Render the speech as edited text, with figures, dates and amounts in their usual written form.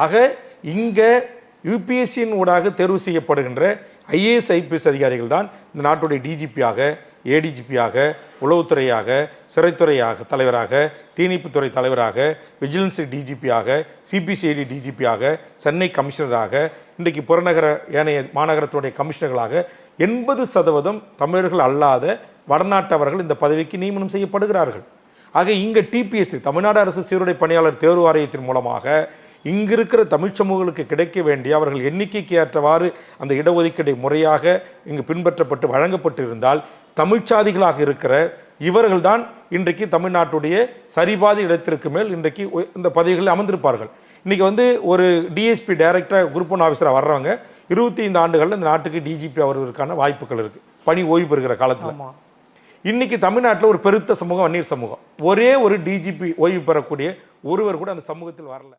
ஆக இங்கே யூபிஎஸ்சியின் ஊடாக தேர்வு செய்யப்படுகின்ற ஐஏஎஸ் ஐபிஎஸ் அதிகாரிகள் தான் இந்த நாட்டுடைய டிஜிபியாக, ஏடிஜிபியாக, உளவுத்துறையாக, சிறைத்துறையாக தலைவராக, தீயணைப்புத்துறை தலைவராக, விஜிலன்ஸ் டிஜிபியாக, சிபிசிஐடி டிஜிபியாக, சென்னை கமிஷனராக, இன்றைக்கு புறநகர ஏனைய மாநகரத்துடைய கமிஷனர்களாக 80% தமிழர்கள் அல்லாத வடநாட்டவர்கள் இந்த பதவிக்கு நியமனம் செய்யப்படுகிறார்கள். ஆக இங்கே டிபிஎஸ்சி தமிழ்நாடு அரசு சீருடை பணியாளர் தேர்வு வாரியத்தின் மூலமாக இங்கு இருக்கிற தமிழ் சமூகங்களுக்கு கிடைக்க வேண்டிய அவர்கள் எண்ணிக்கைக்கு ஏற்றவாறு அந்த இடஒதுக்கீடை முறையாக இங்கு பின்பற்றப்பட்டு வழங்கப்பட்டு இருந்தால் தமிழ்ச்சாதிகளாக இருக்கிற இவர்கள் தான் இன்றைக்கு தமிழ்நாட்டுடைய சரிபாதி இடத்திற்கு மேல் இன்றைக்கு இந்த பதவிகளில் அமர்ந்திருப்பார்கள். இன்றைக்கி ஒரு டிஎஸ்பி டைரக்டராக குரூப் 1 ஆஃபீஸராக வர்றவங்க 25 ஆண்டுகளில் இந்த நாட்டுக்கு டிஜிபி வருவதற்கான வாய்ப்புகள் இருக்குது, பணி ஓய்வு பெறுகிற காலத்தில். இன்னைக்கு தமிழ்நாட்டில் ஒரு பெருத்த சமூகம் வன்னியர் சமூகம். ஒரே ஒரு டிஜிபி ஓய்வு பெறக்கூடிய ஒருவர் கூட அந்த சமூகத்தில் வரல.